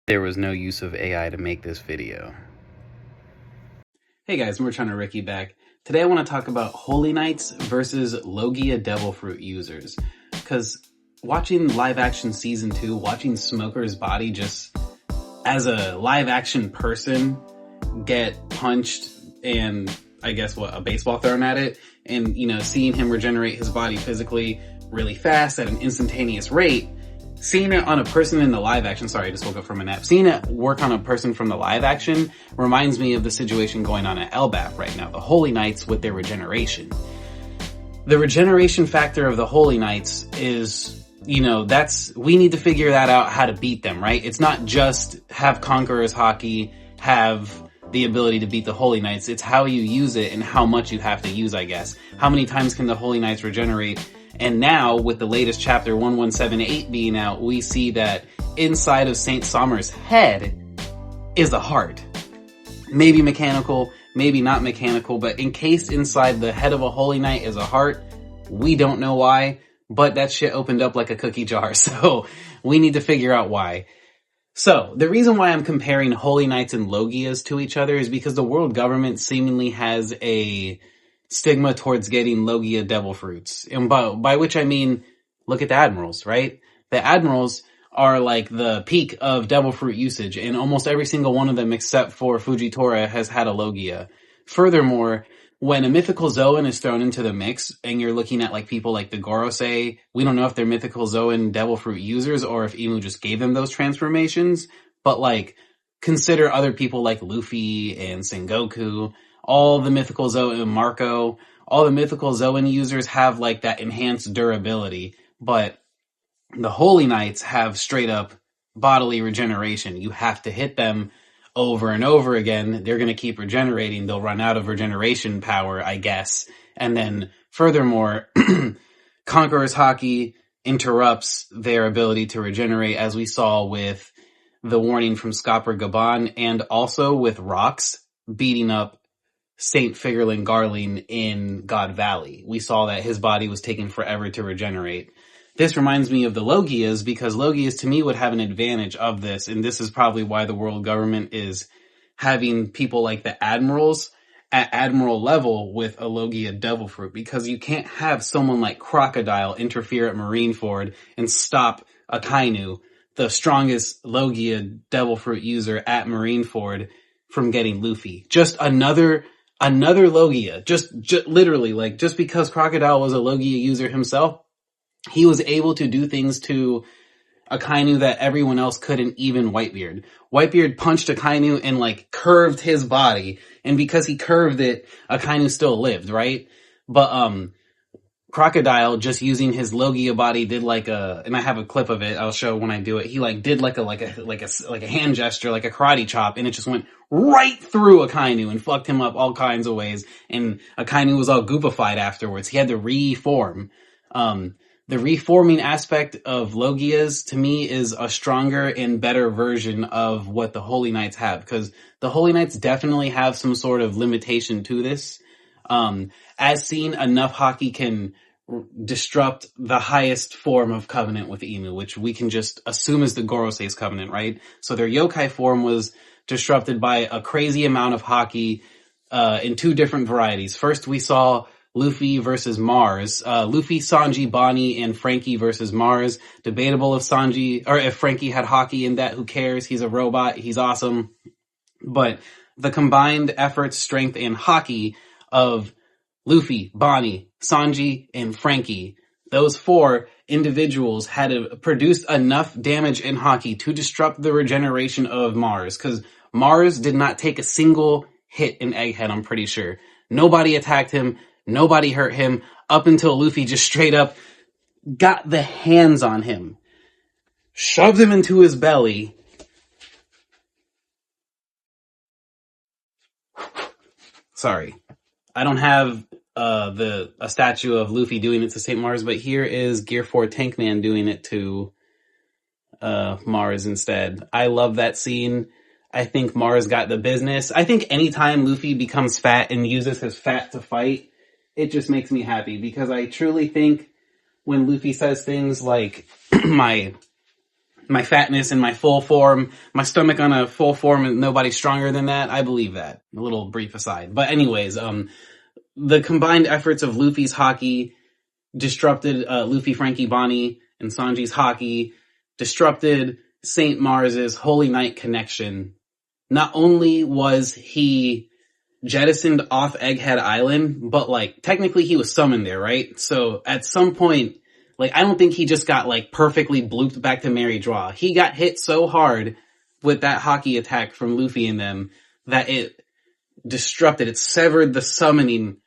There was no use of AI to make this video. Hey guys, Merchant Ricky back. Today I want to talk about Holy Knights versus Logia Devil Fruit users. Because watching live action season 2, watching Smoker's body just as a live action person get punched and I guess a baseball thrown at it, and seeing him regenerate his body physically really fast at an instantaneous rate, seeing it on a person in the live action, sorry, I just woke up from a nap. Seeing it work on a person from the live action reminds me of the situation going on at Elbaf right now, the Holy Knights with their regeneration. The regeneration factor of the Holy Knights is, we need to figure that out, how to beat them, right? It's not just have Conqueror's Hockey, have the ability to beat the Holy Knights. It's how you use it and how much you have to use, I guess. How many times can the Holy Knights regenerate? And now, with the latest chapter 1178 being out, we see that inside of Saint Sommer's head is a heart. Maybe mechanical, maybe not mechanical, but encased inside the head of a Holy Knight is a heart. We don't know why, but that shit opened up like a cookie jar, so we need to figure out why. So, the reason why I'm comparing Holy Knights and Logias to each other is because the world government seemingly has a stigma towards getting Logia Devil Fruits. And by which I mean, look at the admirals, right? The admirals are like the peak of Devil Fruit usage, and almost every single one of them except for Fujitora has had a Logia. Furthermore, when a mythical Zoan is thrown into the mix, and you're looking at like people like the Gorosei, we don't know if they're mythical Zoan Devil Fruit users or if Imu just gave them those transformations, but like, consider other people like Luffy and Sengoku, all the mythical Zoan, Marco, all the mythical Zoan users have like that enhanced durability, but the Holy Knights have straight up bodily regeneration. You have to hit them over and over again. They're going to keep regenerating. They'll run out of regeneration power, I guess. And then furthermore, Conqueror's Hockey interrupts their ability to regenerate, as we saw with the warning from Scopper Gaban, and also with Rocks beating up Saint Figurlin Garling in God Valley. We saw that his body was taking forever to regenerate. This reminds me of the Logias, because Logias to me would have an advantage of this, and this is probably why the world government is having people like the admirals at admiral level with a Logia Devil Fruit, because you can't have someone like Crocodile interfere at Marineford and stop Akainu, the strongest Logia Devil Fruit user at Marineford, from getting Luffy. Just another Logia. Just literally, like, just because Crocodile was a Logia user himself, he was able to do things to Akainu that everyone else couldn't, even Whitebeard. Whitebeard punched Akainu and like curved his body, and because he curved it, Akainu still lived, right? But Crocodile, just using his Logia body, did like and I have a clip of it, I'll show when I do it. He like did like a hand gesture, like a karate chop, and it just went right through Akainu and fucked him up all kinds of ways. And Akainu was all goopified afterwards. He had to reform. The reforming aspect of Logias, to me, is a stronger and better version of what the Holy Knights have, because the Holy Knights definitely have some sort of limitation to this. As seen, enough hockey can disrupt the highest form of covenant with Imu, which we can just assume is the Gorosei's covenant, right? So their yokai form was disrupted by a crazy amount of hockey in two different varieties. First, we saw Luffy versus Mars. Luffy, Sanji, Bonnie, and Frankie versus Mars. Debatable if Sanji, or if Frankie had hockey in that, who cares? He's a robot, he's awesome. But the combined efforts, strength, and hockey of Luffy, Bonnie, Sanji, and Frankie, those four individuals had produced enough damage in hockey to disrupt the regeneration of Mars, because Mars did not take a single hit in Egghead, I'm pretty sure. Nobody attacked him. Nobody hurt him up until Luffy just straight up got the hands on him, shoved him into his belly. Sorry, I don't have a statue of Luffy doing it to St. Mars, but here is Gear 4 Tankman doing it to Mars instead. I love that scene. I think Mars got the business. I think anytime Luffy becomes fat and uses his fat to fight, it just makes me happy, because I truly think when Luffy says things like, my my fatness in my full form, my stomach on a full form, and nobody's stronger than that. I believe that. A little brief aside. But anyways, the combined efforts of Luffy's Haki disrupted Luffy, Frankie, Bonnie, and Sanji's Haki, disrupted Saint Mars's Holy Knight connection. Not only was he jettisoned off Egghead Island, but like technically he was summoned there, right? So at some point, like I don't think he just got like perfectly blooped back to Mary Joie. He got hit so hard with that Haki attack from Luffy and them that it disrupted, it severed the summoning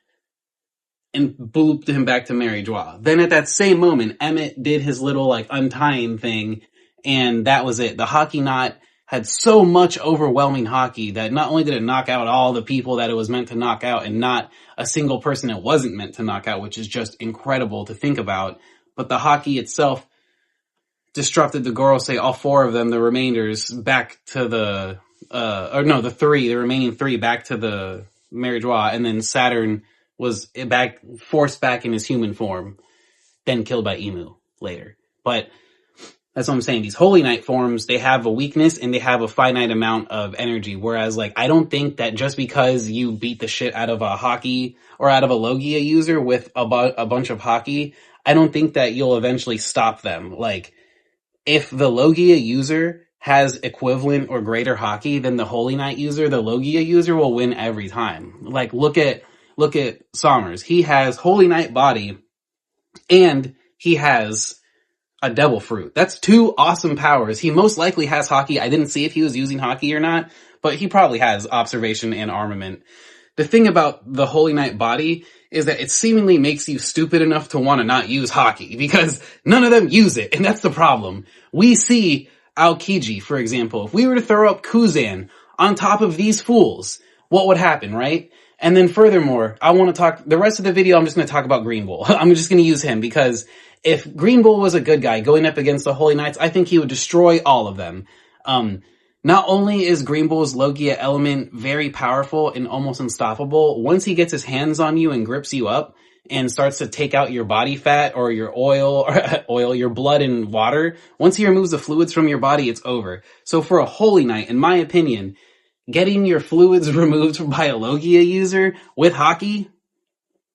and booped him back to Mary Joie. Then at that same moment, Emmett did his little like untying thing, and that was it. The Haki knot had so much overwhelming Haki that not only did it knock out all the people that it was meant to knock out and not a single person it wasn't meant to knock out, which is just incredible to think about, but the Haki itself disrupted the Gorosei, all four of them, the remainders, back to the, the remaining three back to the Mary Joie, and then Saturn was forced back in his human form, then killed by Emu later. But that's what I'm saying. These Holy Knight forms, they have a weakness and they have a finite amount of energy. Whereas, like, I don't think that just because you beat the shit out of a Haki or out of a Logia user with a bunch of Haki, I don't think that you'll eventually stop them. Like, if the Logia user has equivalent or greater Haki than the Holy Knight user, the Logia user will win every time. Like, look at Sommers. He has Holy Knight Body and he has a Devil Fruit. That's two awesome powers. He most likely has Haki. I didn't see if he was using Haki or not, but he probably has Observation and Armament. The thing about the Holy Knight Body is that it seemingly makes you stupid enough to want to not use Haki, because none of them use it, and that's the problem. We see Aokiji, for example. If we were to throw up Kuzan on top of these fools, what would happen, right? And then furthermore, I want to talk, the rest of the video I'm just going to talk about Green Bull. I'm just going to use him because if Green Bull was a good guy going up against the Holy Knights, I think he would destroy all of them. Not only is Green Bull's Logia element very powerful and almost unstoppable, once he gets his hands on you and grips you up and starts to take out your body fat or your your blood and water, once he removes the fluids from your body, it's over. So for a Holy Knight, in my opinion, getting your fluids removed by a Logia user with Haki,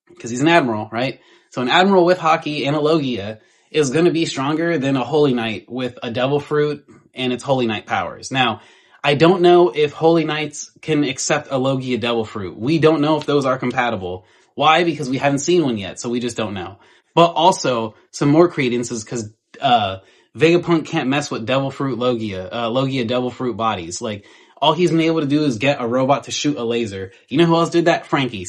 because he's an admiral, right? So an admiral with Haki and a Logia is going to be stronger than a Holy Knight with a Devil Fruit and its Holy Knight powers. Now, I don't know if Holy Knights can accept a Logia Devil Fruit. We don't know if those are compatible. Why? Because we haven't seen one yet, so we just don't know. But also, some more credence is because Vegapunk can't mess with Devil Fruit Logia Devil Fruit bodies. Like, all he's been able to do is get a robot to shoot a laser. You know who else did that? Frankie.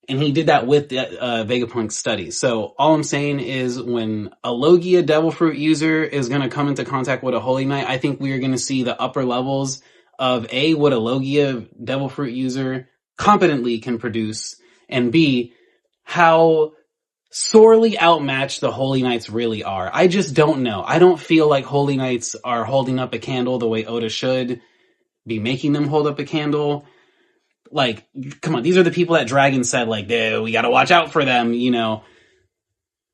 And he did that with Vegapunk's studies. So all I'm saying is when a Logia Devil Fruit user is going to come into contact with a Holy Knight, I think we are going to see the upper levels of A, what a Logia Devil Fruit user competently can produce, and B, how sorely outmatched the Holy Knights really are. I just don't know. I don't feel like Holy Knights are holding up a candle the way Oda should be making them hold up a candle. Like, come on, these are the people that Dragon said, like, we gotta watch out for them, you know.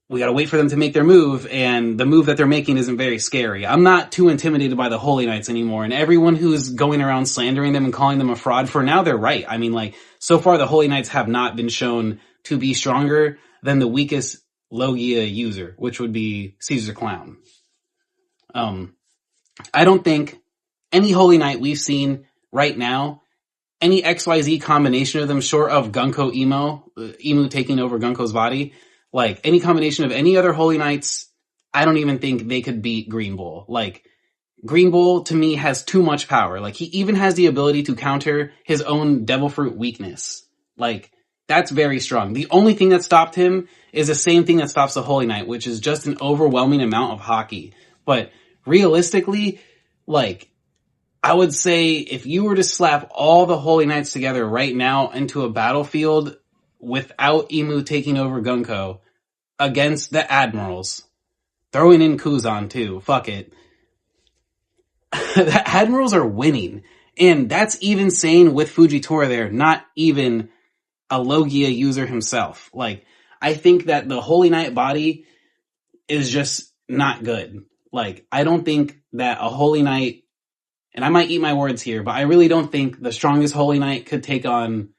We gotta wait for them to make their move, and the move that they're making isn't very scary. I'm not too intimidated by the Holy Knights anymore, and everyone who's going around slandering them and calling them a fraud, for now they're right. I mean, like, so far the Holy Knights have not been shown to be stronger than the weakest Logia user, which would be Caesar Clown. I don't think any Holy Knight we've seen right now, any XYZ combination of them short of Gunko Emu taking over Gunko's body, like any combination of any other Holy Knights, I don't even think they could beat Green Bull. Like, Green Bull to me has too much power. Like, he even has the ability to counter his own Devil Fruit weakness. Like, that's very strong. The only thing that stopped him is the same thing that stops the Holy Knight, which is just an overwhelming amount of Haki. But realistically, like, I would say if you were to slap all the Holy Knights together right now into a battlefield without Emu taking over Gunko against the Admirals, throwing in Kuzan too, fuck it. The Admirals are winning. And that's even saying with Fujitora there, not even a Logia user himself. Like, I think that the Holy Knight body is just not good. Like, I don't think that a Holy Knight, and I might eat my words here, but I really don't think the strongest Holy Knight could take on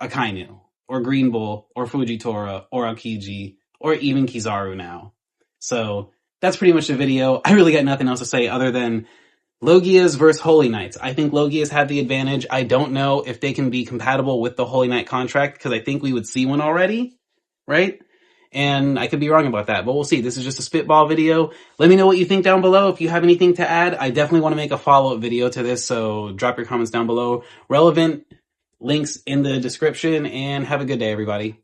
Akainu, or Green Bull, or Fujitora, or Aokiji, or even Kizaru now. So that's pretty much the video. I really got nothing else to say other than Logias versus Holy Knights. I think Logias had the advantage. I don't know if they can be compatible with the Holy Knight contract, because I think we would see one already, right? And I could be wrong about that, but we'll see. This is just a spitball video. Let me know what you think down below. If you have anything to add, I definitely want to make a follow-up video to this, so drop your comments down below. Relevant links in the description, and have a good day, everybody.